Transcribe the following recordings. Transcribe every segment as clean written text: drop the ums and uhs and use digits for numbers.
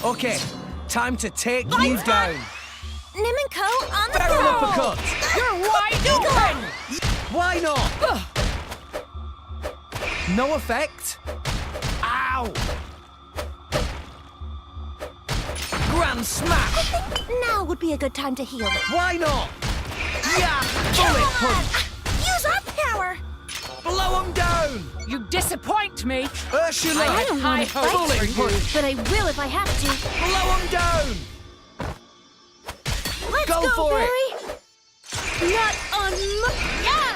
Okay, time to take you down. Nim and Co. on the Barrel go! uppercut. You're wide open! Why not? No effect. Ow! Grand smash. Now would be a good time to heal. Why not? Yeah, bullet punch. Use our power! Blow him down. You disappoint me! Ursula. I I don't high want to hopes fight bullet for you, punch. but I will if I have to. Blow him down. Let's Go for it. Barry! Not on my... Yeah!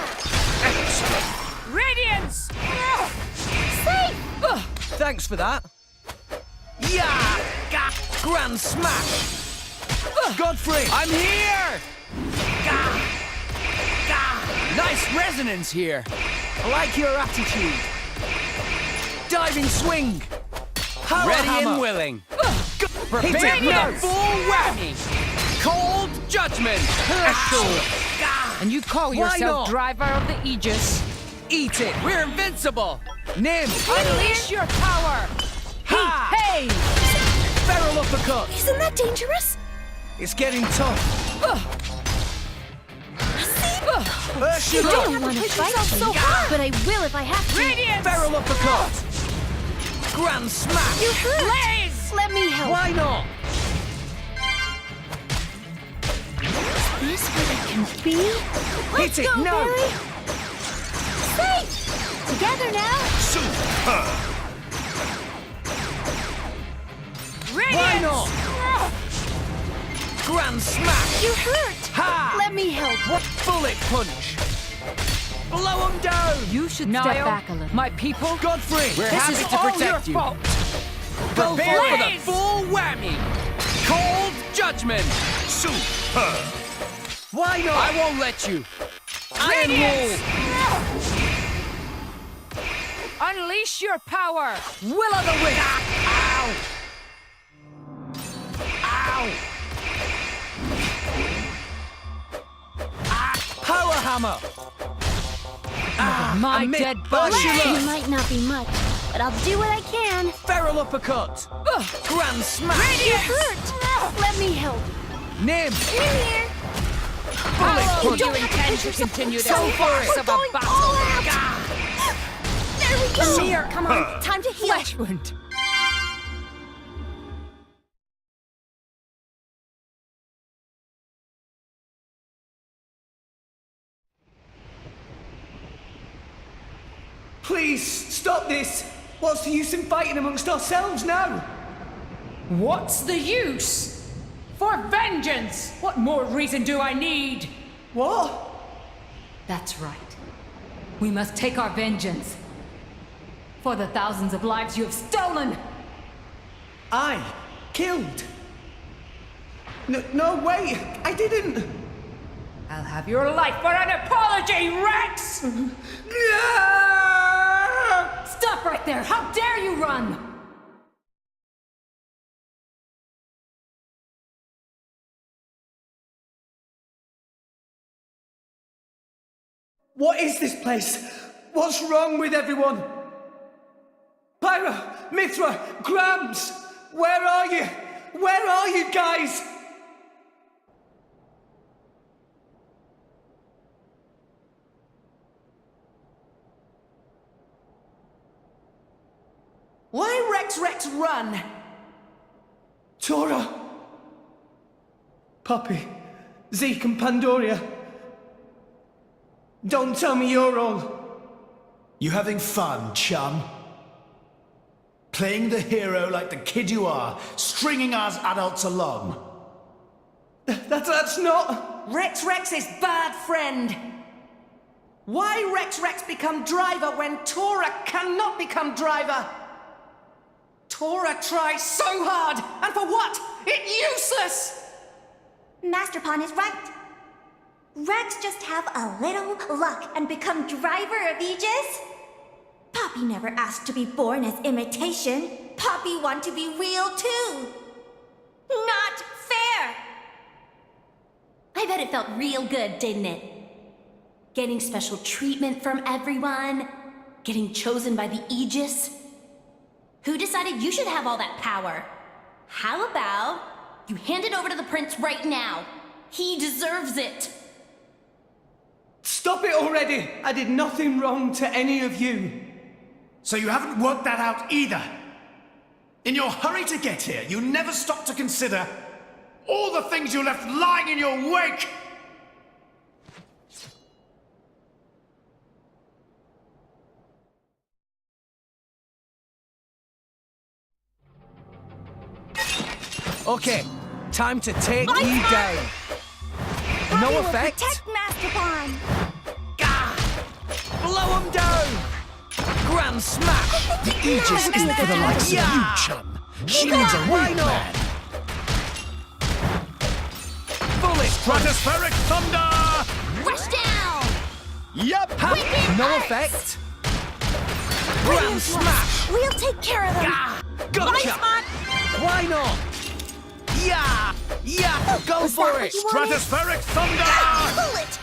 Radiance! Safe! Thanks for that. Yeah! Grand smash! Godfrey! I'm here! Nice resonance here. I like your attitude. Diving swing! Power Ready hammer. and willing. Hit Prepare it for now. the full whammy. Cold judgment. And you call Why yourself not? driver of the Aegis? Eat it! We're invincible. Nim! Unleash your power. Ha! Hey! Barrel uppercut! Isn't that dangerous? It's getting tough. You Ursula! don't want to fight so hard, but I will if I have to. Radiance! Barrel uppercut! Grand smash! You hurt! Blaze! Let me help. Why not? Is this what it can be? Let's Hit it go, now. Barry! Safe! Together now! Radiance! Why not? Grand smash! You hurt! Ha! Let me help. What bullet punch? Blow him down! You should Niall, step back a little. my people, Godfrey! we're this happy is to all protect your you. fault! Prepare Go for for it! the full whammy. Cold judgment. Why not? I won't let you. Iron Radiance! Wall! Unleash your power. Will of the wisp! Ow! Ow! Power hammer! My admit- dead body. Ursula! It might not be much, but I'll do what I can. Barrel uppercut! Grand smash! You hurt! Let me help. Nim! In here. How long punch. do you intend to continue this so far. farce We're of a going battle? all out. There we go. Here, Come on. Time to heal. Flesh wound. Please, stop this! What's the use in fighting amongst ourselves now? What's the use? For vengeance! What more reason do I need? What? That's right. We must take our vengeance. For the thousands of lives you have stolen! I killed? No, wait, I didn't! I'll have your life for an apology, Rex! Stop right there! How dare you run! What is this place? What's wrong with everyone? Pyra, Mithra, Grams, where are you? Where are you guys? Why Rex run? Tora, Poppy, Zeke and Pandoria. Don't tell me you're all... You having fun, chum? Playing the hero like the kid you are, stringing us adults along. That's not... Rex is bad friend. Why Rex become driver when Tora cannot become driver? Tora tries so hard, and for what? It's useless! Master Pawn is right. Rex just have a little luck and become driver of Aegis? Poppy never asked to be born as imitation. Poppy want to be real too. Not fair! I bet it felt real good, didn't it? Getting special treatment from everyone, getting chosen by the Aegis. Who decided you should have all that power? How about you hand it over to the prince right now? He deserves it. Stop it already! I did nothing wrong to any of you. So you haven't worked that out either. In your hurry to get here, you never stopped to consider all the things you left lying in your wake! Okay, time to take you down. No effect. Protect Master Pawn. Blow him down! Grand smash! The Aegis isn't for the likes of you, chum. She needs a weak man. Bullet Stratospheric thunder! Rush down. Yup! No effect. Grand smash! We'll take care of them. Gotcha! Why not? Yeah! Yeah! Go Was for that it! what you wanted? Stratospheric thunder! Pull it.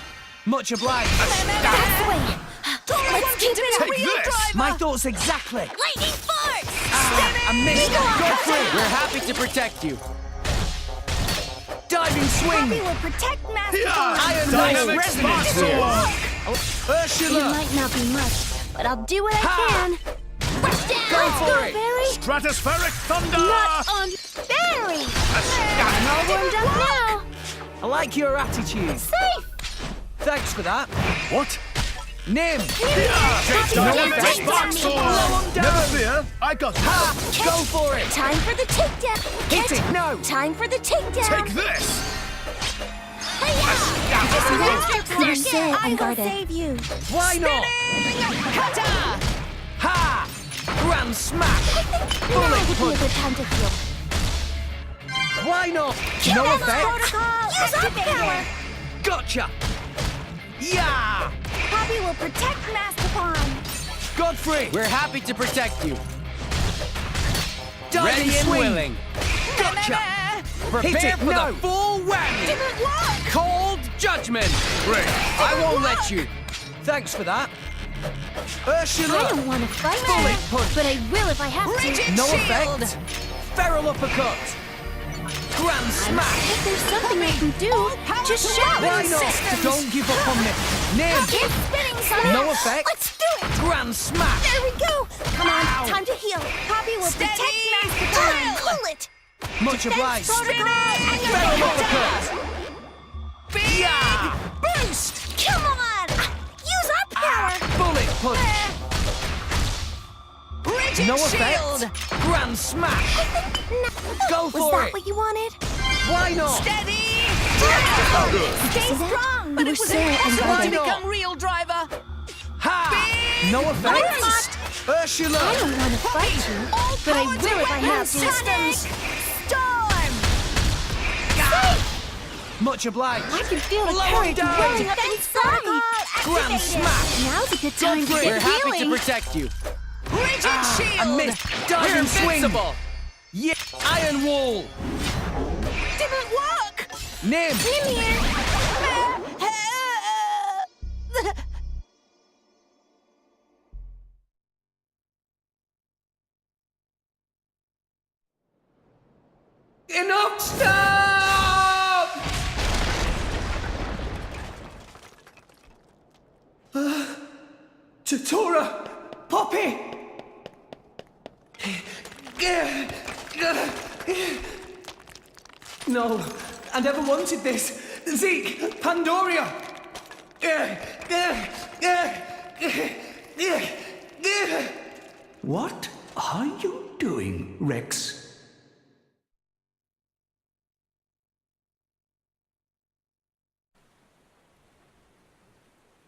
Much obliged. That's the way. Let's keep it Take real this. driver. My thoughts exactly. Lightning force. I missed. Go for it. We're happy to protect you. Diving swing. We will protect Master Yeah. Pawn. Iron Dynamic Knife. spark sword! It Ursula. might not be much, but I'll do what I Ha. can. Rush down. Go for it. Barry. Stratospheric thunder! Not on Barry. All warmed up now. I like your attitude. Safe. Thanks for that. What? Nim. Dynamic Take spark them. sword! Blow 'em down. Never fear, I got Ha. Go for it. Time for the takedown. Hit it now. Time for the takedown. Take this! You're safe. I will save you. Why not? Ha! Grand smash. Now Bullet would be a punch. good time to heal. Why not? No effect. Protocol. Use our power. Gotcha. Yeah. Poppy will protect Master Pawn. Godfrey. We're happy to protect you. Diving Ready and swing. willing. Gotcha. Prepare Hit it for now. the full whammy. Didn't work. Cold judgment. Great. I won't let you. Thanks for that. I Ursula. don't want to fight, Bullet punch. but I will if I have to. No effect. Feral uppercut. Grand smash. If there's something I can do, just shout. Why not? Don't give up on me. Nim. Keep spinning, son. No effect. Let's do it. Grand smash. There we go. Come on, Ow. time to heal. Poppy will protect Master Pawn. Pull it. Much obliged. Protocol. Feral uppercut. Yeah. Boost. Come on. Use our power. Bullet punch. No effect. Grand smash. Go Was for that it. what you wanted? Why not? Stay strong. But it was impossible to Become real driver. Ha! No effect. Ursula. I don't want to fight you, but I will if I have to. Systems. Storm. Much obliged. I can feel the Blow 'em courage down. welling up inside. Grand smash. Now's a good time to for it. We're get happy to healing. protect you. I missed. We're Diving swing. invincible. Yeah. Iron wall. Didn't work. Nim. Enough! Stop! Tatora! Poppy! No, I never wanted this. Zeke, Pandoria! What are you doing, Rex?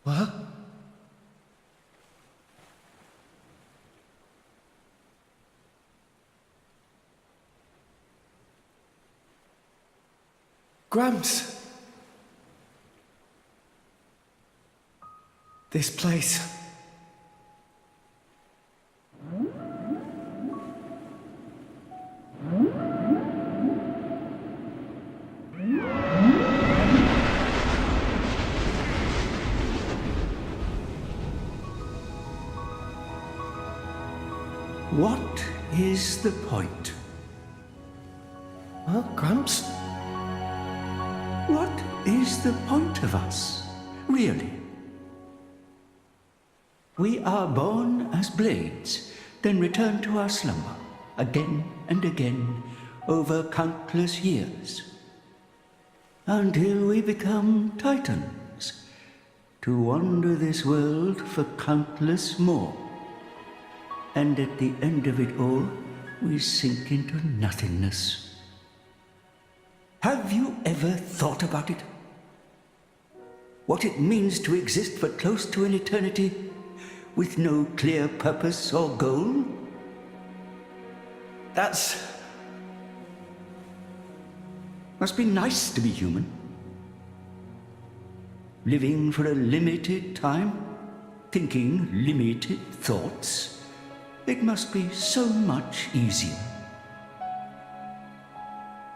What? Gramps. This place. What is the point? Huh, Gramps? What is the point of us, really? We are born as blades, then return to our slumber, again and again, over countless years, until we become titans, to wander this world for countless more. And at the end of it all, we sink into nothingness. Have you ever thought about it? What it means to exist for close to an eternity with no clear purpose or goal? Must be nice to be human. Living for a limited time, thinking limited thoughts. It must be so much easier.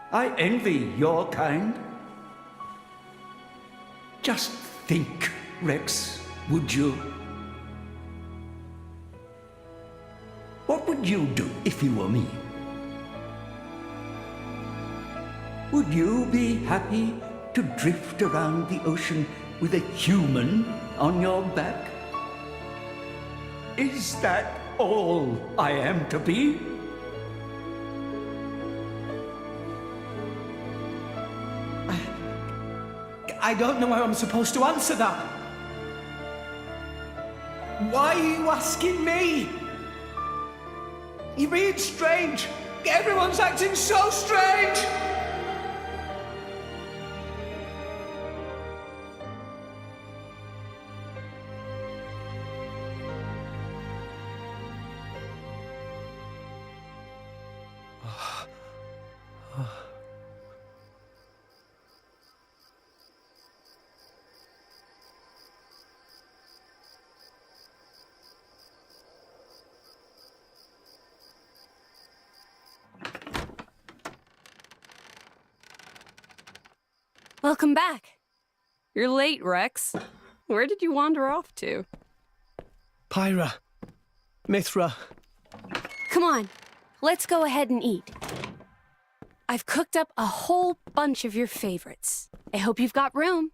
I envy your kind. Just think, Rex, would you? What would you do if you were me? Would you be happy to drift around the ocean with a human on your back? Is that all I am to be? I don't know how I'm supposed to answer that. Why are you asking me? You're being strange. Everyone's acting so strange. Welcome back. You're late, Rex. Where did you wander off to? Pyra. Mithra. Come on, let's go ahead and eat. I've cooked up a whole bunch of your favorites. I hope you've got room.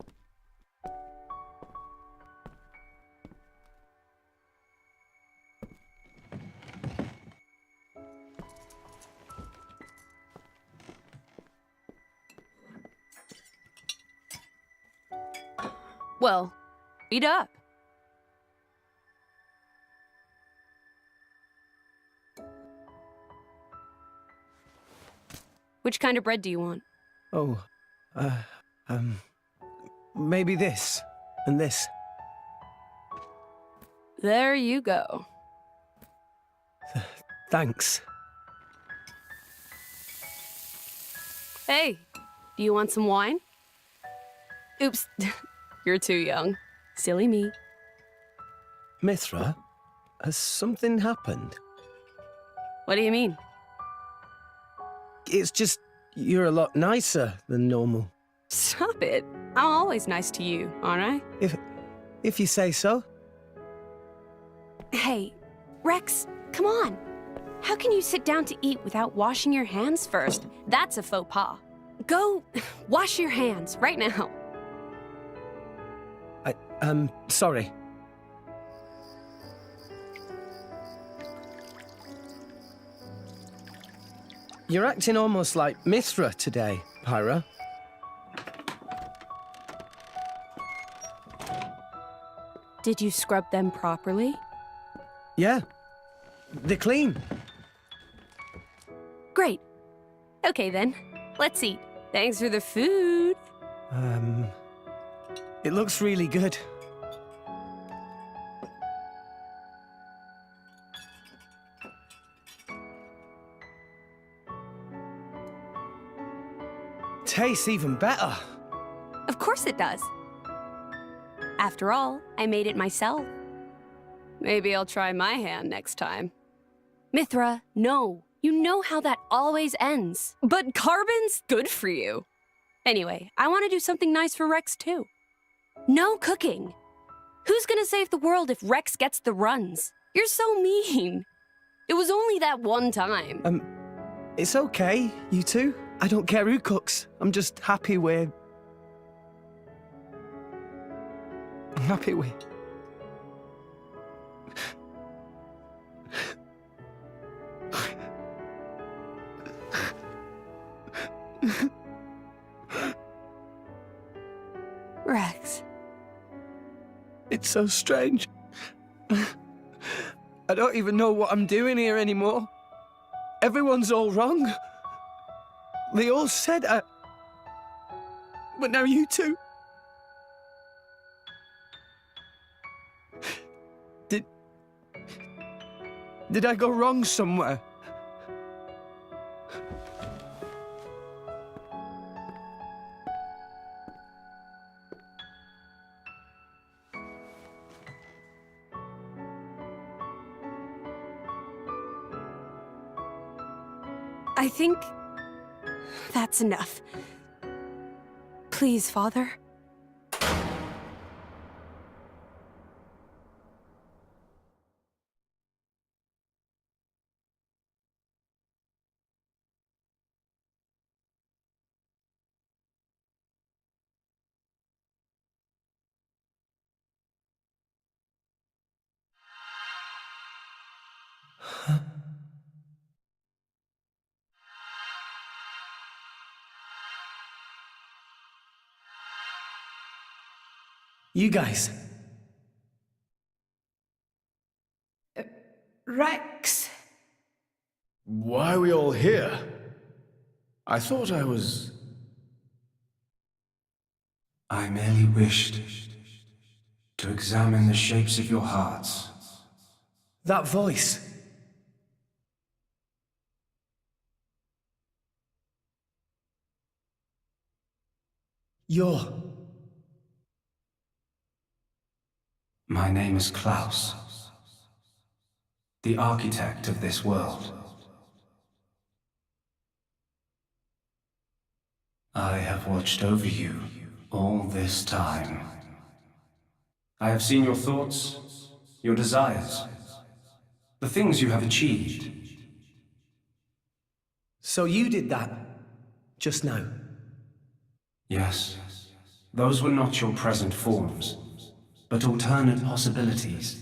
Well, eat up. Which kind of bread do you want? Oh, maybe this and this. There you go. Thanks. Hey, do you want some wine? Oops, you're too young. Silly me. Mithra, has something happened? What do you mean? It's just, you're a lot nicer than normal. Stop it. I'm always nice to you, aren't I? If you say so. Hey, Rex, come on. How can you sit down to eat without washing your hands first? That's a faux pas. Go wash your hands right now. Sorry. You're acting almost like Mithra today, Pyra. Did you scrub them properly? Yeah. They're clean. Great. Okay then, let's eat. Thanks for the food. It looks really good. Tastes even better. Of course it does. After all, I made it myself. Maybe I'll try my hand next time. Mithra, no. You know how that always ends. But carbon's good for you. Anyway, I want to do something nice for Rex too. No cooking. Who's gonna save the world if Rex gets the runs? You're so mean. It was only that one time. It's okay, you two. I don't care who cooks. I'm just happy with... I'm happy with... Rex. It's so strange. I don't even know what I'm doing here anymore. Everyone's all wrong. They all said I... But now you two... Did I go wrong somewhere? I think that's enough. Please, Father. You guys. Rex. Why are we all here? I thought I was... I merely wished to examine the shapes of your hearts. That voice. You're... My name is Klaus, the architect of this world. I have watched over you all this time. I have seen your thoughts, your desires, the things you have achieved. So you did that, just now? Yes, those were not your present forms, but alternate possibilities.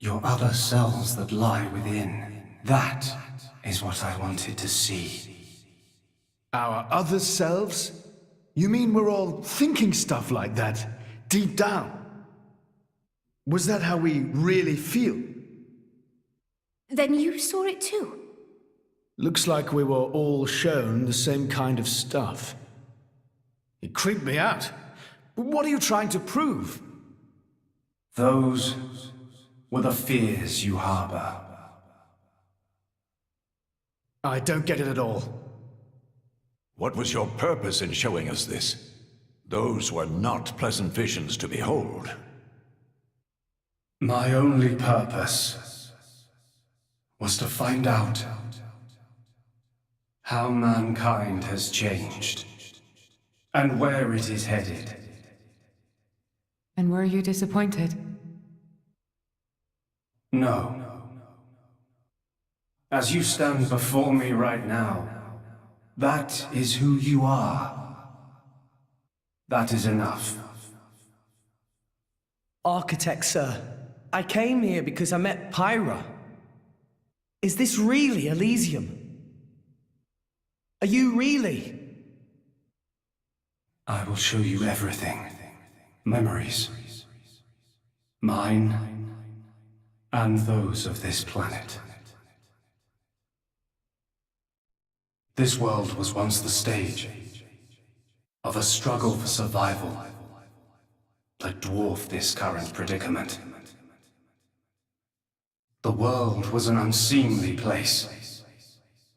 Your other selves that lie within. That is what I wanted to see. Our other selves? You mean we're all thinking stuff like that, deep down? Was that how we really feel? Then you saw it too. Looks like we were all shown the same kind of stuff. It creeped me out. But what are you trying to prove? Those were the fears you harbor. I don't get it at all. What was your purpose in showing us this? Those were not pleasant visions to behold. My only purpose was to find out how mankind has changed and where it is headed. And were you disappointed? No. As you stand before me right now, that is who you are. That is enough. Architect, sir. I came here because I met Pyra. Is this really Elysium? Are you really? I will show you everything. Memories. Mine and those of this planet. This world was once the stage of a struggle for survival that dwarfed this current predicament. The world was an unseemly place,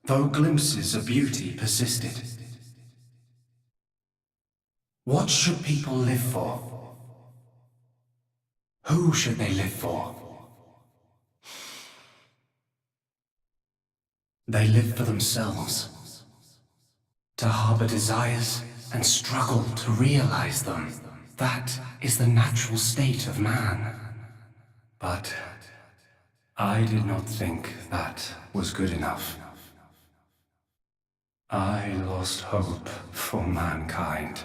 though glimpses of beauty persisted. What should people live for? Who should they live for? They live for themselves, to harbor desires and struggle to realize them. That is the natural state of man. But I did not think that was good enough. I lost hope for mankind.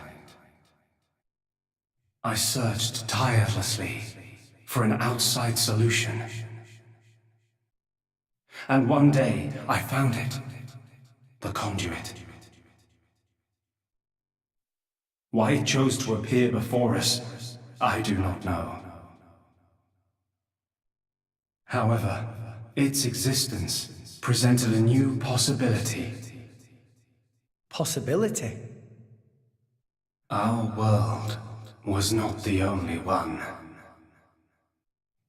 I searched tirelessly for an outside solution. And one day, I found it. The conduit. Why it chose to appear before us, I do not know. However, its existence presented a new possibility. Possibility? Our world was not the only one.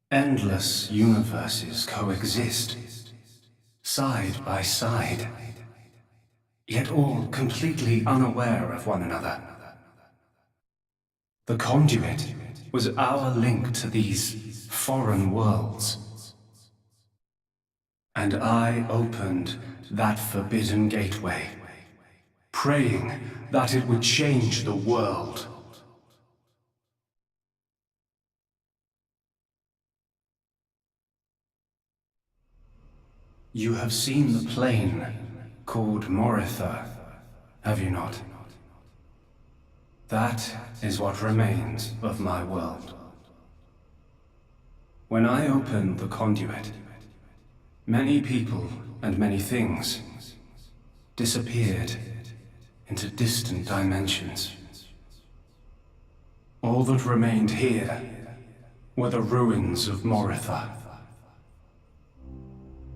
Endless universes coexist, side by side, yet all completely unaware of one another. The conduit was our link to these foreign worlds. And I opened that forbidden gateway, praying that it would change the world. You have seen the plane called Moritha, have you not? That is what remains of my world. When I opened the conduit, many people and many things disappeared into distant dimensions. All that remained here were the ruins of Moritha.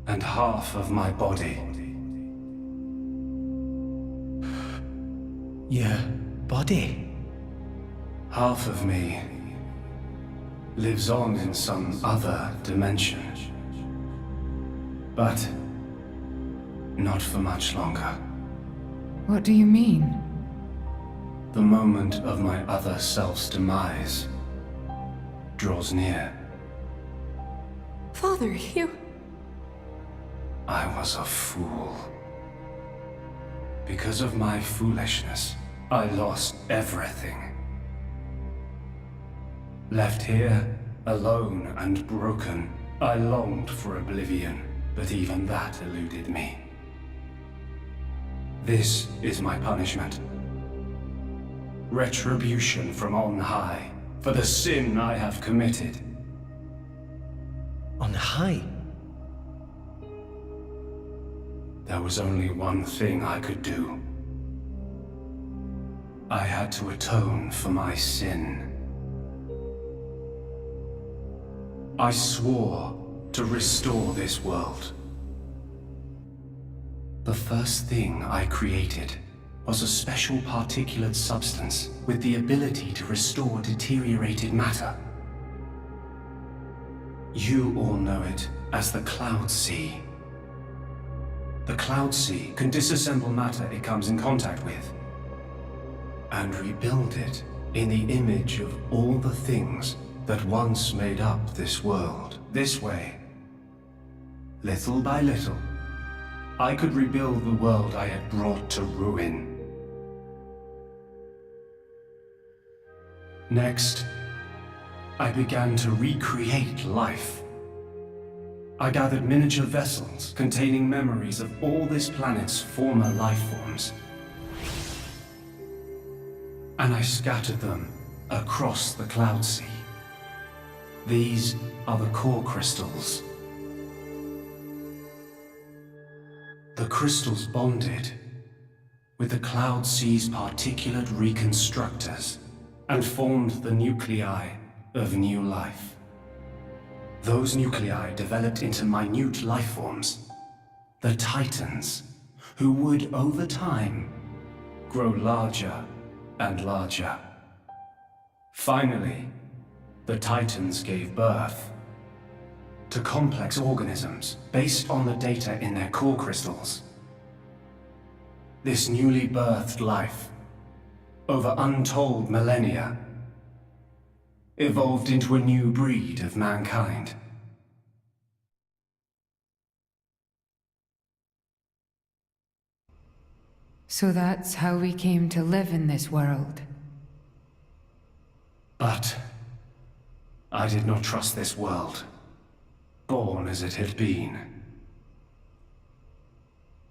And half of my body. Your body? Half of me lives on in some other dimension. But not for much longer. What do you mean? The moment of my other self's demise draws near. Father, you... I was a fool. Because of my foolishness, I lost everything. Left here, alone and broken, I longed for oblivion, but even that eluded me. This is my punishment. Retribution from on high, for the sin I have committed. On high? There was only one thing I could do. I had to atone for my sin. I swore to restore this world. The first thing I created was a special particulate substance with the ability to restore deteriorated matter. You all know it as the Cloud Sea. The Cloud Sea can disassemble matter it comes in contact with, and rebuild it in the image of all the things that once made up this world. This way, little by little, I could rebuild the world I had brought to ruin. Next, I began to recreate life. I gathered miniature vessels containing memories of all this planet's former life forms. And I scattered them across the Cloud Sea. These are the core crystals. The crystals bonded with the Cloud Sea's particulate reconstructors and formed the nuclei of new life. Those nuclei developed into minute life forms, the Titans, who would, over time, grow larger and larger. Finally, the Titans gave birth to complex organisms based on the data in their core crystals. This newly birthed life, over untold millennia, evolved into a new breed of mankind. So that's how we came to live in this world. But I did not trust this world, born as it had been.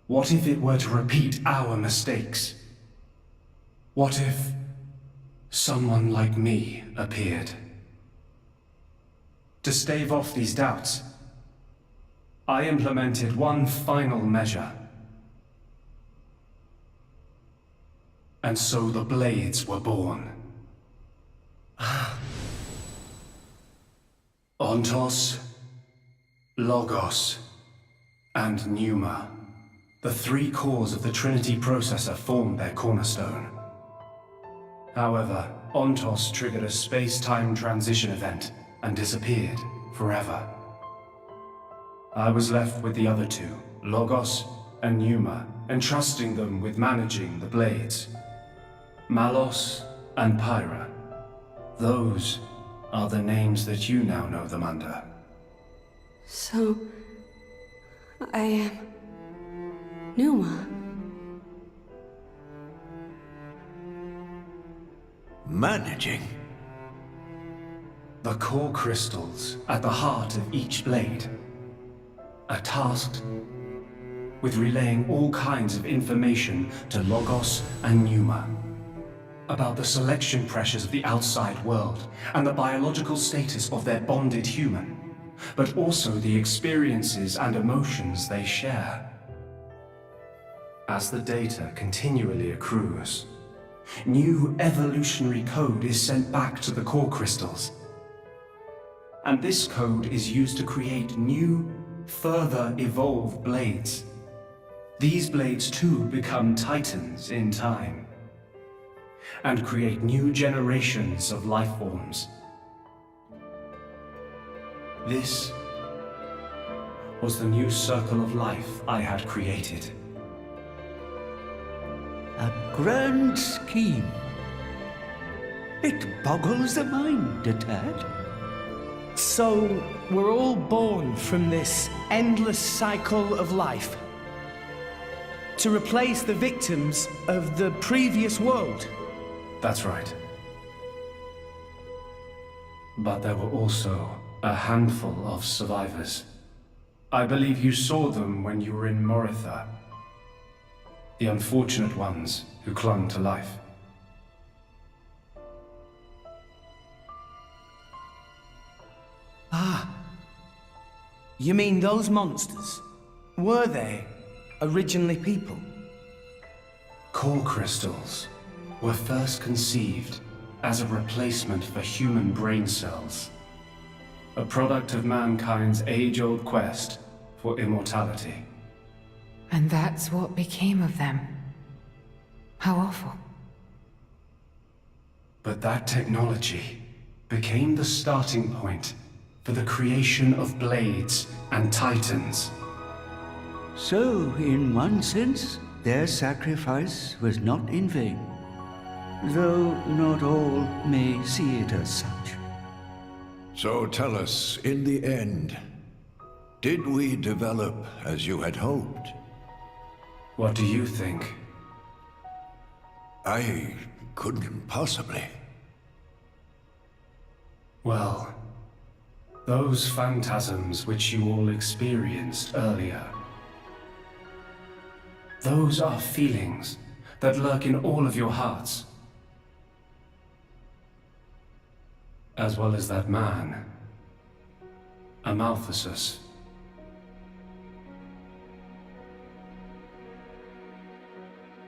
What if it were to repeat our mistakes? What if someone like me appeared? To stave off these doubts, I implemented one final measure. And so the Blades were born. Ontos, Logos, and Pneuma. The three cores of the Trinity processor formed their cornerstone. However, Ontos triggered a space-time transition event and disappeared forever. I was left with the other two, Logos and Pneuma, entrusting them with managing the Blades. Malos and Pyra. Those are the names that you now know them under. So, I am Pneuma. Managing? The core crystals at the heart of each blade are tasked with relaying all kinds of information to Logos and Pneuma about the selection pressures of the outside world and the biological status of their bonded human, but also the experiences and emotions they share. As the data continually accrues, new evolutionary code is sent back to the core crystals. And this code is used to create new, further evolved blades. These blades too become titans in time, and create new generations of life forms. This was the new circle of life I had created. A grand scheme. It boggles the mind a tad. So, we're all born from this endless cycle of life to replace the victims of the previous world. That's right. But there were also a handful of survivors. I believe you saw them when you were in Moritha. The unfortunate ones who clung to life. Ah. You mean those monsters? Were they originally people? Core crystals were first conceived as a replacement for human brain cells. A product of mankind's age-old quest for immortality. And that's what became of them. How awful. But that technology became the starting point for the creation of blades and titans. So, in one sense, their sacrifice was not in vain, though not all may see it as such. So tell us, in the end, did we develop as you had hoped? What do you think? I couldn't possibly. Well, those phantasms which you all experienced earlier, those are feelings that lurk in all of your hearts. As well as that man, Amaltheus.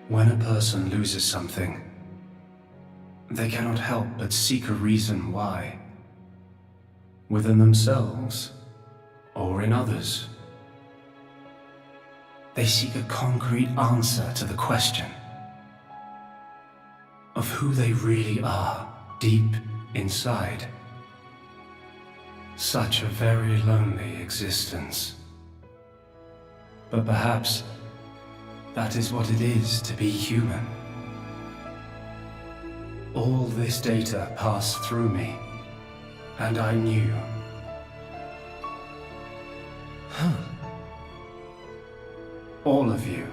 When a person loses something, they cannot help but seek a reason why. Within themselves, or in others. They seek a concrete answer to the question of who they really are deep inside. Such a very lonely existence. But perhaps that is what it is to be human. All this data passed through me, and I knew. All of you.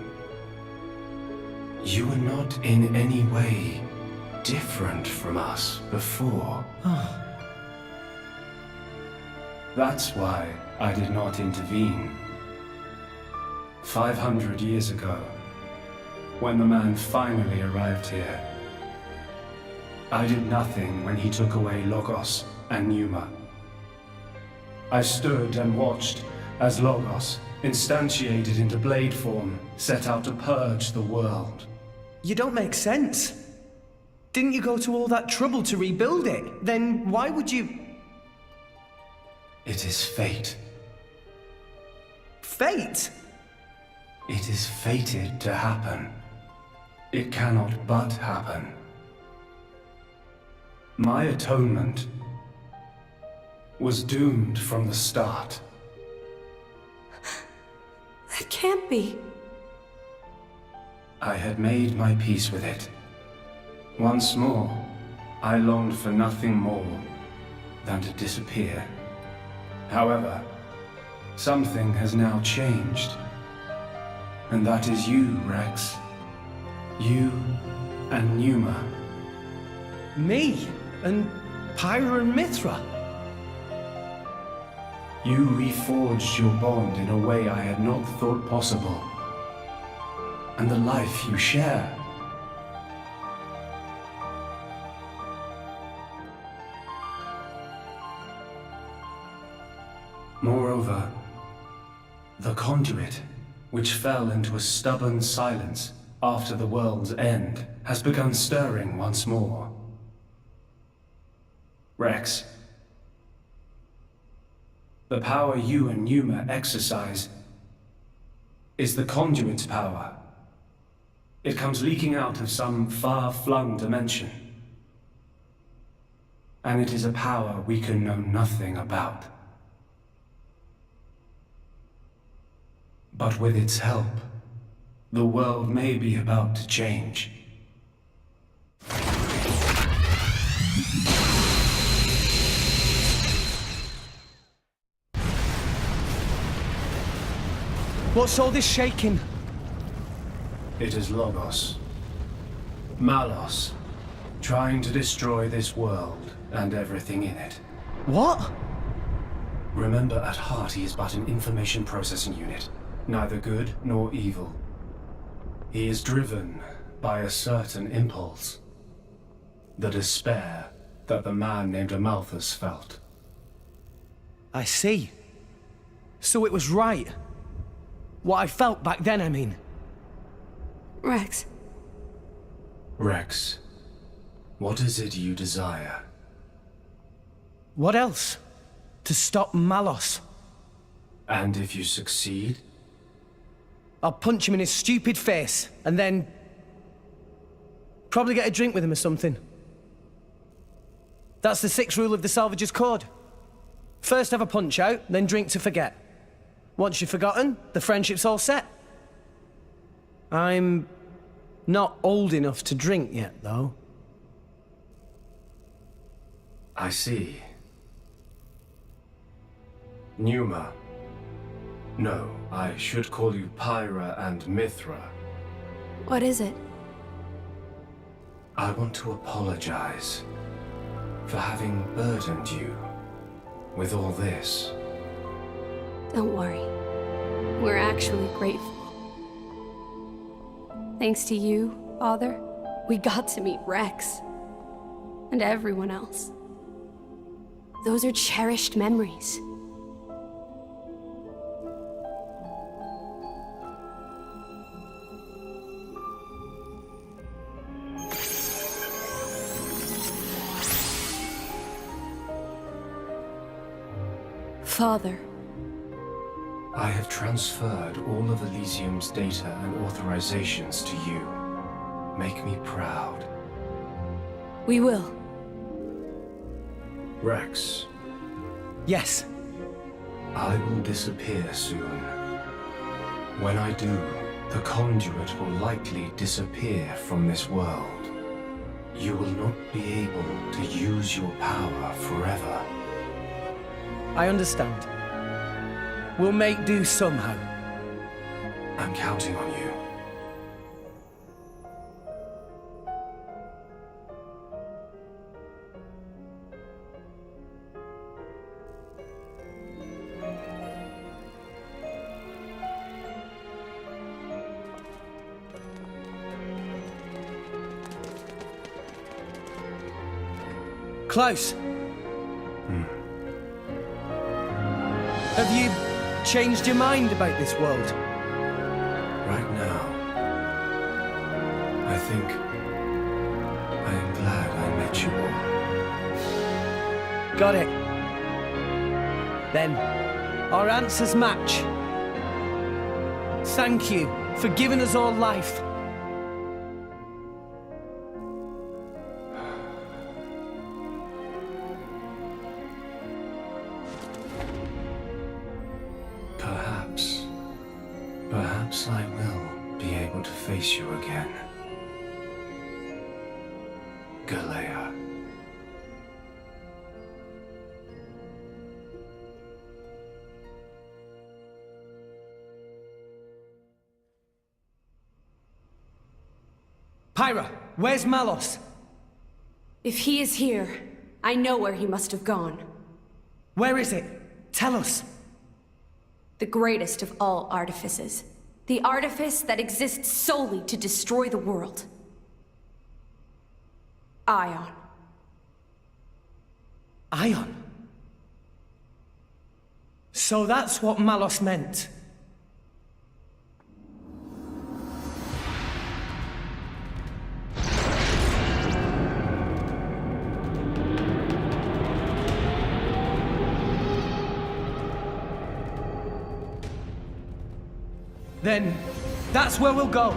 You were not in any way different from us before. That's why I did not intervene. 500 years ago, when the man finally arrived here, I did nothing when he took away Logos and Pneuma. I stood and watched as Logos, instantiated into blade form, set out to purge the world. You don't make sense. Didn't you go to all that trouble to rebuild it? Then why would you... It is fate. Fate? It is fated to happen. It cannot but happen. My atonement was doomed from the start. That can't be. I had made my peace with it. Once more, I longed for nothing more than to disappear. However, something has now changed. And that is you, Rex. You and Pneuma. Me? And Pyra and Mithra? You reforged your bond in a way I had not thought possible. And the life you share. Moreover, the conduit, which fell into a stubborn silence after the world's end, has begun stirring once more. Rex, the power you and Pneuma exercise is the conduit's power. It comes leaking out of some far-flung dimension. And it is a power we can know nothing about. But with its help, the world may be about to change. What's all this shaking? It is Logos. Malos, trying to destroy this world and everything in it. What? Remember, at heart he is but an information processing unit, neither good nor evil. He is driven by a certain impulse. The despair that the man named Amalthus felt. I see. So it was right. What I felt back then, I mean. Rex. Rex, what is it you desire? What else? To stop Malos. And if you succeed? I'll punch him in his stupid face, and then... probably get a drink with him or something. That's the 6th rule of the Salvager's Code. First have a punch out, then drink to forget. Once you've forgotten, the friendship's all set. I'm not old enough to drink yet, though. I see. Pneuma. No, I should call you Pyra and Mithra. What is it? I want to apologize for having burdened you with all this. Don't worry. We're actually grateful. Thanks to you, Father, we got to meet Rex. And everyone else. Those are cherished memories. Father. I have transferred all of Elysium's data and authorizations to you. Make me proud. We will. Rex. Yes. I will disappear soon. When I do, the conduit will likely disappear from this world. You will not be able to use your power forever. I understand. We'll make do somehow. I'm counting on you. Klaus. Have you changed your mind about this world? Right now, I think I am glad I met you all. Got it. Then, our answers match. Thank you for giving us all life. Perhaps I will be able to face you again. Galea. Pyra, where's Malos? If he is here, I know where he must have gone. Where is it? Tell us. The greatest of all artifices. The artifice that exists solely to destroy the world. Ion. Ion? So that's what Malos meant. Then, that's where we'll go.